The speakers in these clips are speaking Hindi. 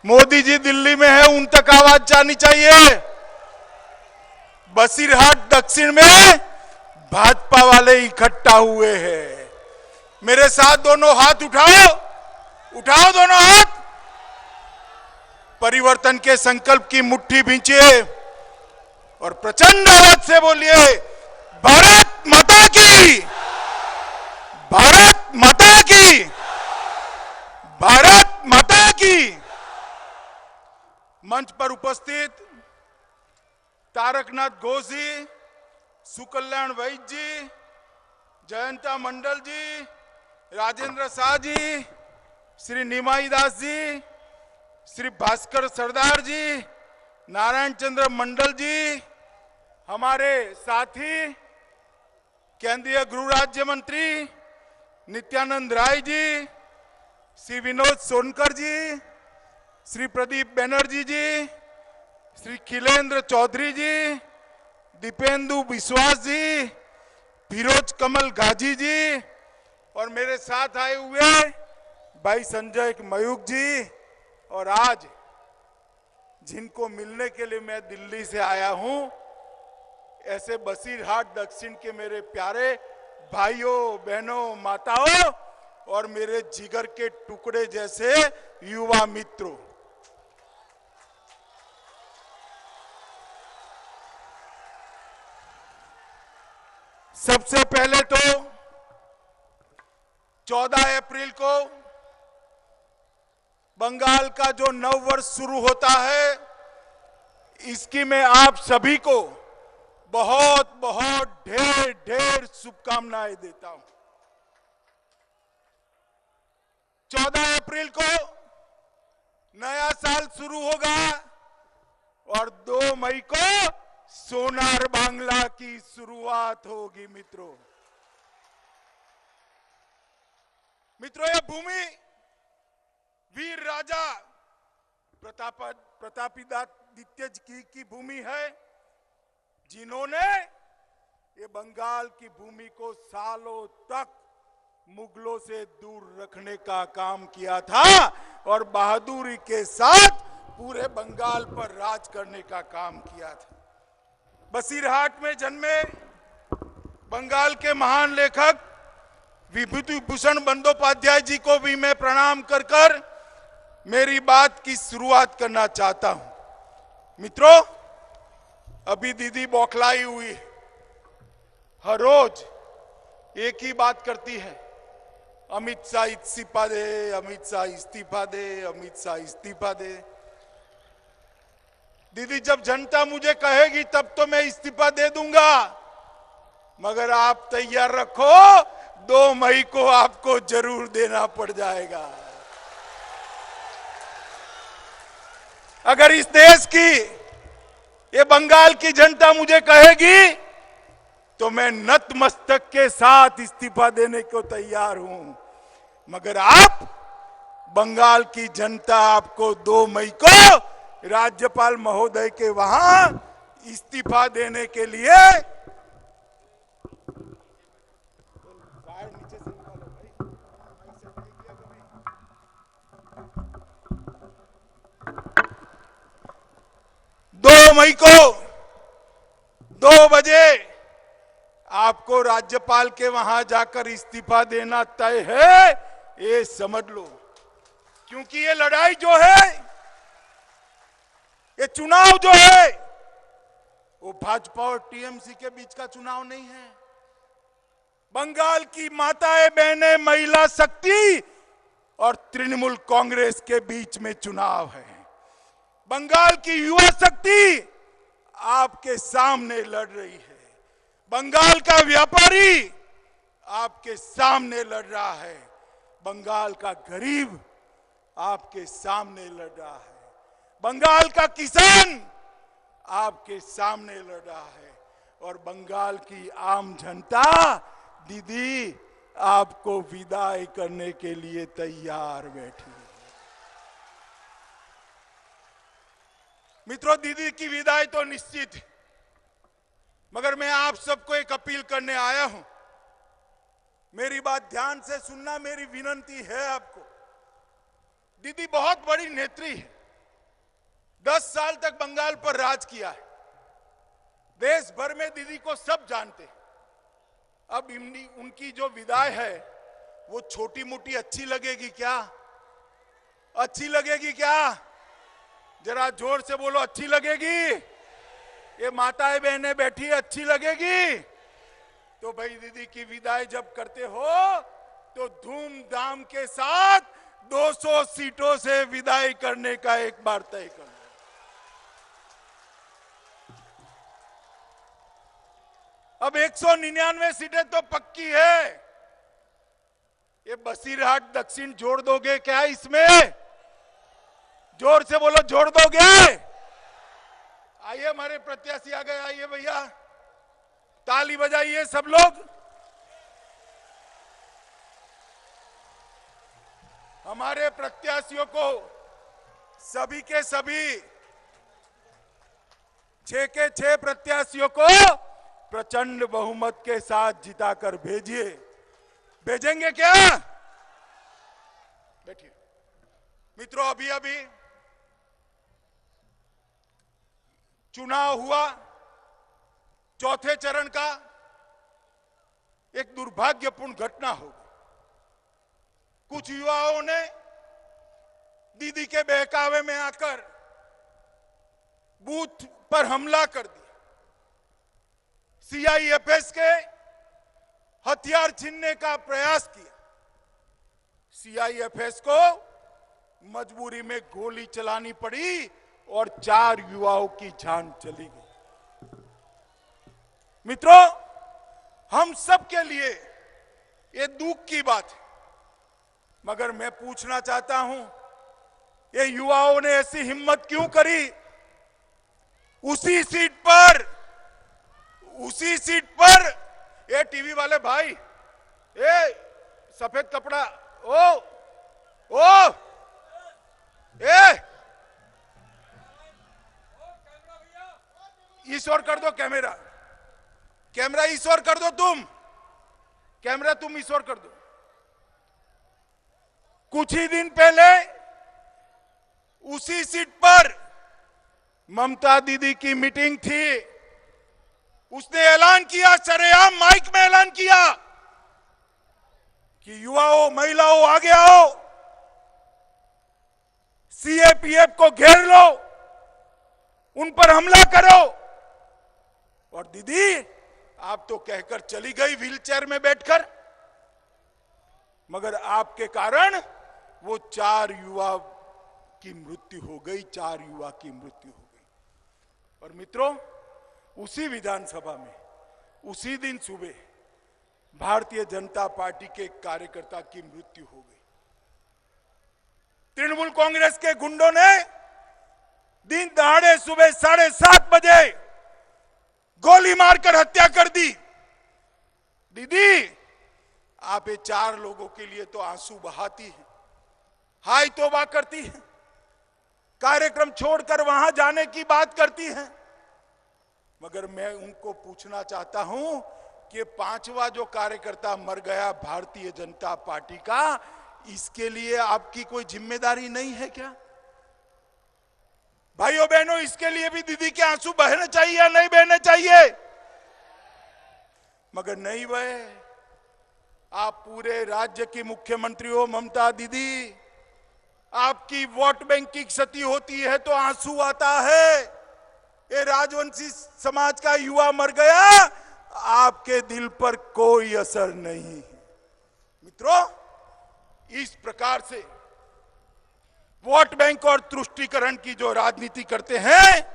मोदी जी दिल्ली में है, उन तक आवाज जानी चाहिए। बसीरहाट दक्षिण में भाजपा वाले इकट्ठा हुए हैं। मेरे साथ दोनों हाथ उठाओ, उठाओ दोनों हाथ। परिवर्तन के संकल्प की मुट्ठी भींचिए और प्रचंड आवाज से बोलिए, भारत माता की, भारत माता की, भारत माता की। मंच पर उपस्थित तारकनाथ घोष जी, सुकल्याण वैद्य जी, जयंता मंडल जी, राजेंद्र शाह जी, श्री निमाई दास जी, श्री भास्कर सरदार जी, नारायण चंद्र मंडल जी, हमारे साथी केंद्रीय गृह राज्य मंत्री नित्यानंद राय जी, श्री विनोद सोनकर जी, श्री प्रदीप बनर्जी जी, श्री खिलेंद्र चौधरी जी, दीपेंदु विश्वास जी, फिरोज कमल गाजी जी और मेरे साथ आए हुए भाई संजय मयूख जी, और आज जिनको मिलने के लिए मैं दिल्ली से आया हूं, ऐसे बसीरहाट दक्षिण के मेरे प्यारे भाइयों बहनों माताओं और मेरे जिगर के टुकड़े जैसे युवा मित्रों, सबसे पहले तो 14 अप्रैल को बंगाल का जो नव वर्ष शुरू होता है, इसकी मैं आप सभी को बहुत बहुत ढेर ढेर शुभकामनाएं देता हूं। 14 अप्रैल को नया साल शुरू होगा और 2 मई को सोनार बांग्ला की शुरुआत होगी। मित्रों, यह भूमि वीर राजा प्रतापादित्य की भूमि है, जिन्होंने ये बंगाल की भूमि को सालों तक मुगलों से दूर रखने का काम किया था और बहादुरी के साथ पूरे बंगाल पर राज करने का काम किया था। बसीरहाट में जन्मे बंगाल के महान लेखक विभूति भूषण बंदोपाध्याय जी को भी मैं प्रणाम कर मेरी बात की शुरुआत करना चाहता हूं। मित्रों, अभी दीदी बौखलाई हुई, हर रोज एक ही बात करती है, अमित शाह इस्तीफा दे, अमित शाह इस्तीफा दे, अमित शाह इस्तीफा दे। दीदी, जब जनता मुझे कहेगी तब तो मैं इस्तीफा दे दूंगा, मगर आप तैयार रखो, 2 मई को आपको जरूर देना पड़ जाएगा। अगर इस देश की, ये बंगाल की जनता मुझे कहेगी तो मैं नतमस्तक के साथ इस्तीफा देने को तैयार हूं, मगर आप, बंगाल की जनता आपको 2 मई को राज्यपाल महोदय के वहां इस्तीफा देने के लिए 2 मई को 2 बजे आपको राज्यपाल के वहां जाकर इस्तीफा देना तय है, ये समझ लो। क्योंकि ये लड़ाई जो है, ये चुनाव जो है, वो भाजपा और टीएमसी के बीच का चुनाव नहीं है। बंगाल की माताएं बहनें, महिला शक्ति और तृणमूल कांग्रेस के बीच में चुनाव है। बंगाल की युवा शक्ति आपके सामने लड़ रही है, बंगाल का व्यापारी आपके सामने लड़ रहा है, बंगाल का गरीब आपके सामने लड़ रहा है, बंगाल का किसान आपके सामने लड़ रहा है और बंगाल की आम जनता दीदी आपको विदाई करने के लिए तैयार बैठी है। मित्रों, दीदी की विदाई तो निश्चित है, मगर मैं आप सबको एक अपील करने आया हूं। मेरी बात ध्यान से सुनना, मेरी विनती है आपको। दीदी बहुत बड़ी नेत्री है, 10 साल तक बंगाल पर राज किया है। देश भर में दीदी को सब जानते हैं। अब उनकी जो विदाई है वो छोटी मोटी अच्छी लगेगी क्या? अच्छी लगेगी क्या? जरा जोर से बोलो, अच्छी लगेगी? ये माताएं बहनें बैठी अच्छी लगेगी? तो भाई दीदी की विदाई जब करते हो तो धूमधाम के साथ 200 सीटों से विदाई करने का एक बार तय कर लो। अब 199 सीटें तो पक्की है। ये बसीरहाट दक्षिण जोड़ दोगे क्या इसमें? जोर से बोलो, जोड़ दोगे? आइए हमारे प्रत्याशी आ गए, आइए भैया, ताली बजाइए सब लोग। हमारे प्रत्याशियों को सभी के सभी 6 के 6 प्रत्याशियों को प्रचंड बहुमत के साथ जिताकर भेजिए। भेजेंगे क्या? बैठिए मित्रों, अभी अभी चुनाव हुआ, चौथे चरण का। एक दुर्भाग्यपूर्ण घटना हो गई। कुछ युवाओं ने दीदी के बहकावे में आकर बूथ पर हमला कर दिया। सीआईएफएस के हथियार छीनने का प्रयास किया। सीआईएफएस को मजबूरी में गोली चलानी पड़ी और 4 युवाओं की जान चली गई। मित्रों, हम सब के लिए ये दुख की बात है, मगर मैं पूछना चाहता हूं, ये युवाओं ने ऐसी हिम्मत क्यों करी? उसी सीट पर ये टीवी वाले भाई, ये सफेद कपड़ा, ईश्वर कर दो कैमरा ईश्वर कर दो, तुम ईश्वर कर दो। कुछ ही दिन पहले उसी सीट पर ममता दीदी की मीटिंग थी। उसने ऐलान किया, सरेआम माइक में ऐलान किया कि युवाओं, महिलाओं आगे आओ, सीएपीएफ को घेर लो, उन पर हमला करो। और दीदी आप तो कहकर चली गई व्हीलचेयर में बैठकर, मगर आपके कारण वो 4 युवा की मृत्यु हो गई, 4 युवा की मृत्यु हो गई। और मित्रों, उसी विधानसभा में उसी दिन सुबह भारतीय जनता पार्टी के एक कार्यकर्ता की मृत्यु हो गई। तृणमूल कांग्रेस के गुंडों ने दिन दहाड़े सुबह 7:30 बजे गोली मारकर हत्या कर दी। दीदी, आप ये 4 लोगों के लिए तो आंसू बहाती है, हाय तौबा करती है, कार्यक्रम छोड़कर वहां जाने की बात करती है। मगर मैं उनको पूछना चाहता हूं कि 5वां जो कार्यकर्ता मर गया भारतीय जनता पार्टी का, इसके लिए आपकी कोई जिम्मेदारी नहीं है क्या? भाइयों बहनों, इसके लिए भी दीदी के आंसू बहने चाहिए या नहीं बहने चाहिए? मगर नहीं बहे। आप पूरे राज्य की मुख्यमंत्री हो ममता दीदी, आपकी वोट बैंक की क्षति होती है तो आंसू आता है। ये राजवंशी समाज का युवा मर गया, आपके दिल पर कोई असर नहीं है। मित्रों, इस प्रकार से वोट बैंक और तुष्टीकरण की जो राजनीति करते हैं,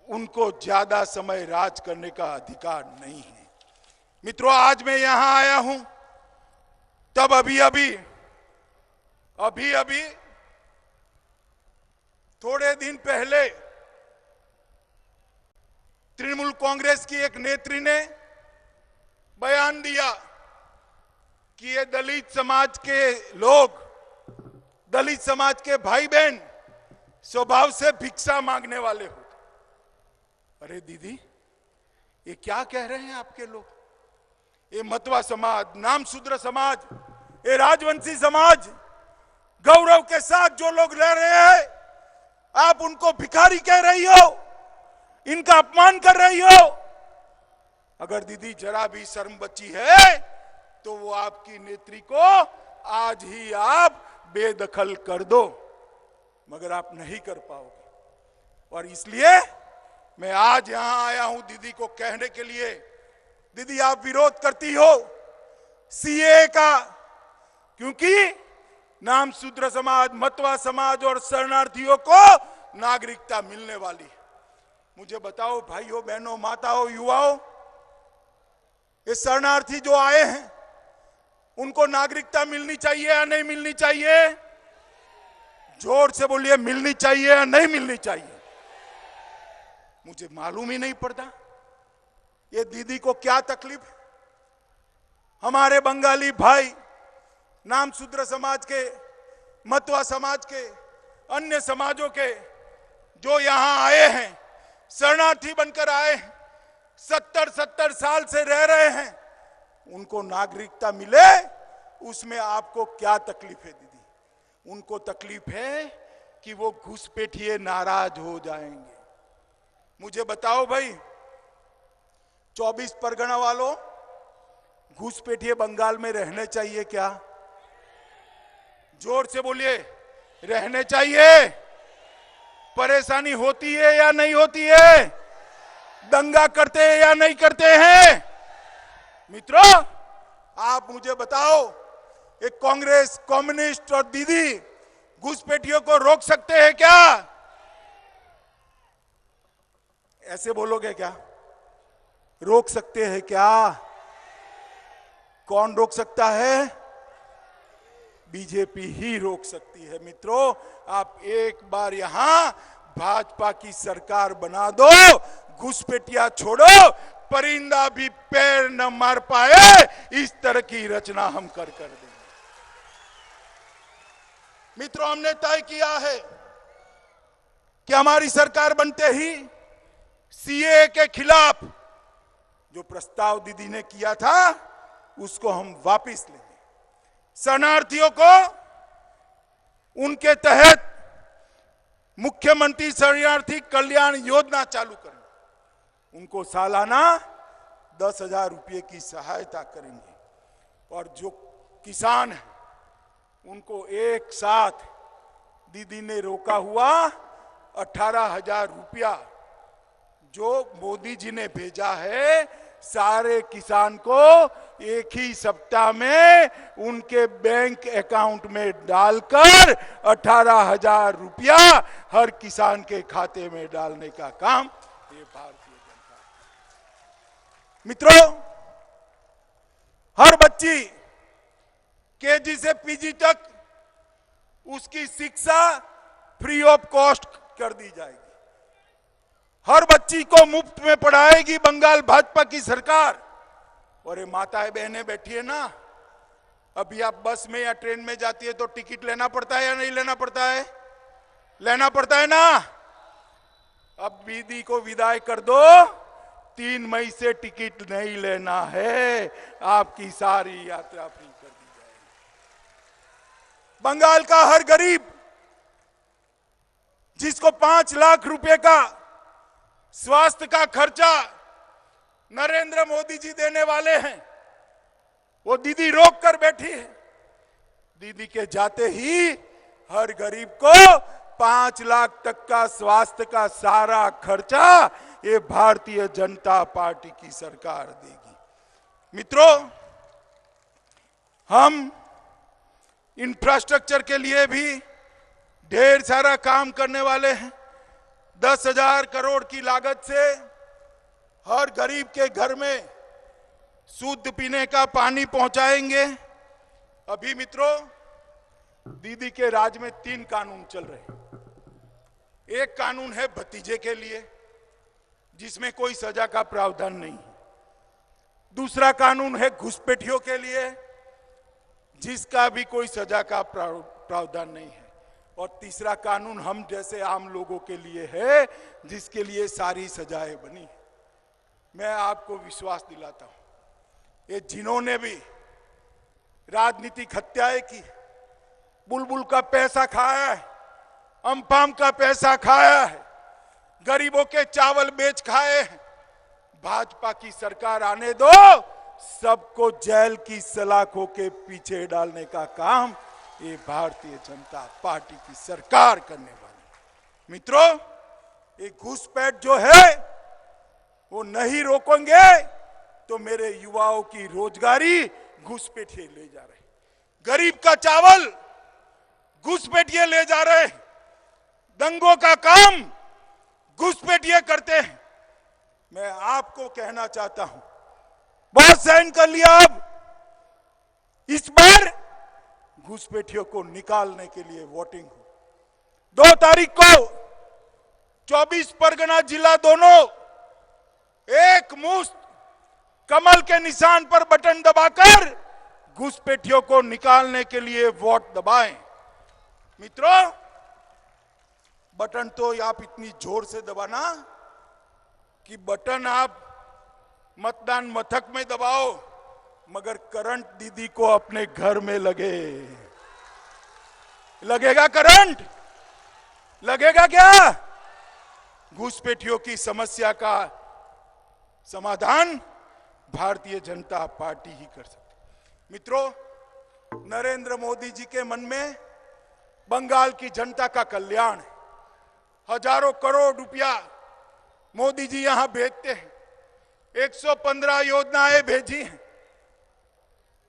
उनको ज्यादा समय राज करने का अधिकार नहीं है। मित्रों, आज मैं यहां आया हूं, तब अभी थोड़े दिन पहले तृणमूल कांग्रेस की एक नेत्री ने बयान दिया कि ये दलित समाज के लोग, दलित समाज के भाई बहन स्वभाव से भिक्षा मांगने वाले होते। अरे दीदी, ये क्या कह रहे हैं आपके लोग? ये मतवा समाज, नामशूद्र समाज, ये राजवंशी समाज, गौरव के साथ जो लोग रह रहे हैं, आप उनको भिखारी कह रही हो, इनका अपमान कर रही हो। अगर दीदी जरा भी शर्म बची है तो वो आपकी नेत्री को आज ही आप बेदखल कर दो, मगर आप नहीं कर पाओगे। और इसलिए मैं आज यहां आया हूं दीदी को कहने के लिए, दीदी आप विरोध करती हो सीए का, क्योंकि नाम शूद्र समाज, मतवा समाज और शरणार्थियों को नागरिकता मिलने वाली है। मुझे बताओ भाइयों, बहनों, माताओं, युवाओं, ये शरणार्थी जो आए हैं उनको नागरिकता मिलनी चाहिए या नहीं मिलनी चाहिए? जोर से बोलिए, मिलनी चाहिए या नहीं मिलनी चाहिए? मुझे मालूम ही नहीं पड़ता ये दीदी को क्या तकलीफ है। हमारे बंगाली भाई नाम शूद्र समाज के, मतवा समाज के, अन्य समाजों के जो यहां आए हैं, शरणार्थी बनकर आए हैं, 70 साल से रह रहे हैं, उनको नागरिकता मिले, उसमें आपको क्या तकलीफ है दीदी? उनको तकलीफ है कि वो घुसपैठिए नाराज हो जाएंगे। मुझे बताओ भाई, 24 परगना वालों, घुसपैठिए बंगाल में रहने चाहिए क्या? जोर से बोलिए, रहने चाहिए? परेशानी होती है या नहीं होती है? दंगा करते हैं या नहीं करते हैं? मित्रों, आप मुझे बताओ, एक कांग्रेस, कम्युनिस्ट और दीदी घुसपैठियों को रोक सकते हैं क्या? ऐसे बोलोगे क्या? रोक सकते हैं क्या? कौन रोक सकता है? बीजेपी ही रोक सकती है। मित्रों, आप एक बार यहां भाजपा की सरकार बना दो, घुसपैठिया छोड़ो, परिंदा भी पैर न मार पाए, इस तरह की रचना हम कर देंगे। मित्रों, हमने तय किया है कि हमारी सरकार बनते ही सीए के खिलाफ जो प्रस्ताव दीदी ने किया था उसको हम वापस लेंगे। शरणार्थियों को उनके तहत मुख्यमंत्री शरणार्थी कल्याण योजना चालू करेंगे। उनको सालाना 10,000 रुपये की सहायता करेंगे। और जो किसान हैं उनको एक साथ दीदी ने रोका हुआ 18,000 रुपया जो मोदी जी ने भेजा है, सारे किसान को एक ही सप्ताह में उनके बैंक अकाउंट में डालकर 18,000 रुपया हर किसान के खाते में डालने का काम ये भारतीय जनता। मित्रों, हर बच्ची केजी से पीजी तक उसकी शिक्षा फ्री ऑफ कॉस्ट कर दी जाएगी। हर बच्ची को मुफ्त में पढ़ाएगी बंगाल भाजपा की सरकार। और ये माताएं बहनें बैठी है ना, अभी आप बस में या ट्रेन में जाती है तो टिकट लेना पड़ता है या नहीं लेना पड़ता है? लेना पड़ता है ना। अब दीदी को विदाई कर दो, 3 मई से टिकट नहीं लेना है, आपकी सारी यात्रा फ्री कर दी जाएगी। बंगाल का हर गरीब जिसको 5 लाख रुपए का स्वास्थ्य का खर्चा नरेंद्र मोदी जी देने वाले हैं, वो दीदी रोक कर बैठी है। दीदी के जाते ही हर गरीब को 5 लाख तक का स्वास्थ्य का सारा खर्चा ये भारतीय जनता पार्टी की सरकार देगी। मित्रों, हम इंफ्रास्ट्रक्चर के लिए भी ढेर सारा काम करने वाले हैं। 10,000 करोड़ की लागत से हर गरीब के घर में शुद्ध पीने का पानी पहुंचाएंगे। अभी मित्रों, दीदी के राज में 3 कानून चल रहे हैं। एक कानून है भतीजे के लिए, जिसमें कोई सजा का प्रावधान नहीं है। दूसरा कानून है घुसपैठियों के लिए, जिसका भी कोई सजा का प्रावधान नहीं है। और तीसरा कानून हम जैसे आम लोगों के लिए है, जिसके लिए सारी सजाएं बनी है। मैं आपको विश्वास दिलाता हूं, ये जिन्होंने भी राजनीतिक हत्याएं की, बुलबुल का पैसा खाया है, अम्फाम का पैसा खाया है, गरीबों के चावल बेच खाए हैं। भाजपा की सरकार आने दो, सबको जेल की सलाखों के पीछे डालने का काम ये भारतीय जनता पार्टी की सरकार करने वाली। मित्रों, ये घुसपैठ जो है वो नहीं रोकेंगे तो मेरे युवाओं की रोजगारी घुसपैठिए ले जा रहे, गरीब का चावल घुसपैठिए ले जा रहे, दंगों का काम घुसपैठिए करते हैं। मैं आपको कहना चाहता हूं, बहुत सहन कर लिया, अब इस बार घुसपैठियों को निकालने के लिए वोटिंग हो। 2 तारीख को 24 परगना जिला दोनों एक मुश्त कमल के निशान पर बटन दबाकर घुसपैठियों को निकालने के लिए वोट दबाएं। मित्रों, बटन तो आप इतनी जोर से दबाना कि बटन आप मतदान मथक में दबाओ मगर करंट दीदी को अपने घर में लगे। लगेगा करंट? लगेगा क्या? घुसपैठियों की समस्या का समाधान भारतीय जनता पार्टी ही कर सकती। मित्रों, नरेंद्र मोदी जी के मन में बंगाल की जनता का कल्याण है। हजारों करोड़ रुपया मोदी जी यहां भेजते हैं, 115 योजनाएं भेजी हैं,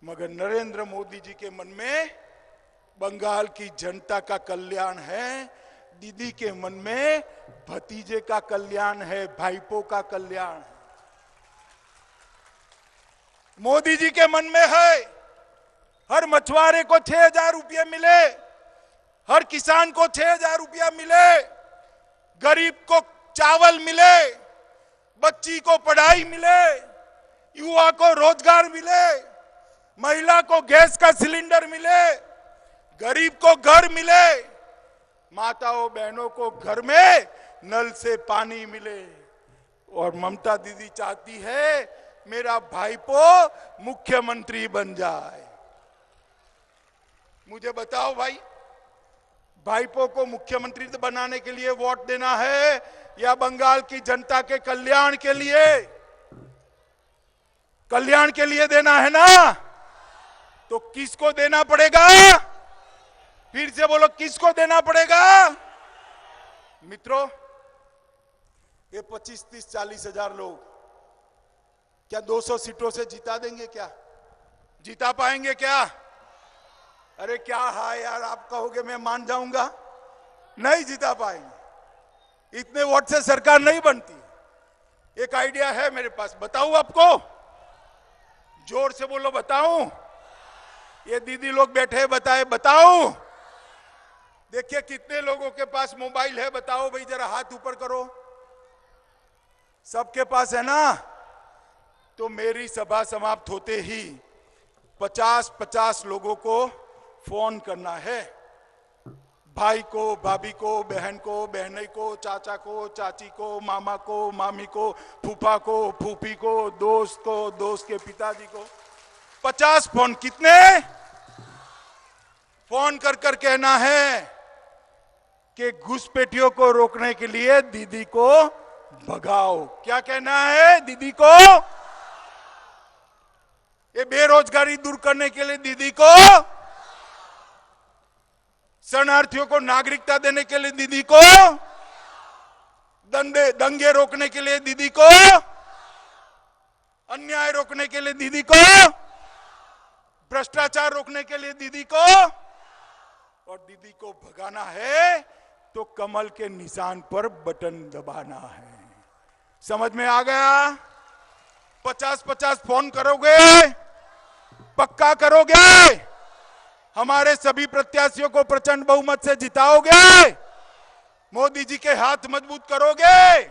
मगर नरेंद्र मोदी जी के मन में बंगाल की जनता का कल्याण है, दीदी के मन में भतीजे का कल्याण है, भाईपों का कल्याण है। मोदी जी के मन में है हर मछुआरे को 6,000 रुपये मिले, हर किसान को 6,000 रुपया मिले, गरीब को चावल मिले, बच्ची को पढ़ाई मिले, युवा को रोजगार मिले, महिला को गैस का सिलेंडर मिले, गरीब को घर मिले, माताओं बहनों को घर में नल से पानी मिले। और ममता दीदी चाहती है मेरा भाईपो मुख्यमंत्री बन जाए। मुझे बताओ भाई, भाईपो को मुख्यमंत्री बनाने के लिए वोट देना है या बंगाल की जनता के कल्याण के लिए? कल्याण के लिए देना है ना? तो किसको देना पड़ेगा? फिर से बोलो, किसको देना पड़ेगा? मित्रों, ये 25, 30, 40 हजार लोग क्या 200 सीटों से जिता देंगे? क्या जिता पाएंगे क्या? अरे क्या है यार, आप कहोगे मैं मान जाऊंगा, नहीं जिता पाएंगे। इतने वोट से सरकार नहीं बनती। एक आइडिया है मेरे पास, बताऊं आपको? जोर से बोलो, बताऊं? ये दीदी लोग बैठे हैं, बताए, बताऊं? देखिए कितने लोगों के पास मोबाइल है, बताओ भाई, जरा हाथ ऊपर करो। सबके पास है ना? तो मेरी सभा समाप्त होते ही 50-50 लोगों को फोन करना है। भाई को, भाभी को, बहन को, बहनई को, चाचा को, चाची को, मामा को, मामी को, फूफा को, फूफी को, दोस्त को, दोस्त के पिताजी को। 50 फोन। कितने फोन कर कर कहना है कि घुसपैठियों को रोकने के लिए दीदी को भगाओ। क्या कहना है? दीदी को, ये बेरोजगारी दूर करने के लिए दीदी को, शरणार्थियों को नागरिकता देने के लिए दीदी को, दंगे रोकने के लिए दीदी को, अन्याय रोकने के लिए दीदी को, भ्रष्टाचार रोकने के लिए दीदी को, और दीदी को भगाना है तो कमल के निशान पर बटन दबाना है। समझ में आ गया? 50-50 फोन करोगे? पक्का करोगे? हमारे सभी प्रत्याशियों को प्रचंड बहुमत से जिताओगे? मोदी जी के हाथ मजबूत करोगे?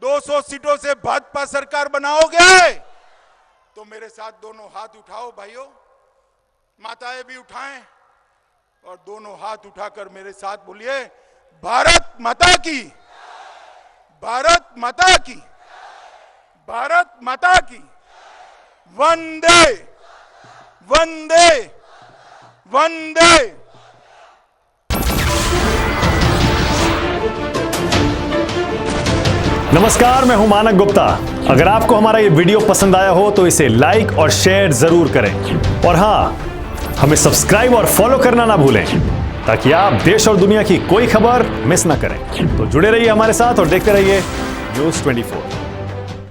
200 सीटों से भाजपा सरकार बनाओगे? तो मेरे साथ दोनों हाथ उठाओ भाइयों, माताएं भी उठाएं, और दोनों हाथ उठाकर मेरे साथ बोलिए, भारत माता की, भारत माता की, भारत माता की, वंदे वंदे वंदे। नमस्कार, मैं हूं मानक गुप्ता। अगर आपको हमारा ये वीडियो पसंद आया हो तो इसे लाइक और शेयर जरूर करें और हाँ, हमें सब्सक्राइब और फॉलो करना ना भूलें ताकि आप देश और दुनिया की कोई खबर मिस ना करें। तो जुड़े रहिए हमारे साथ और देखते रहिए न्यूज़ 24।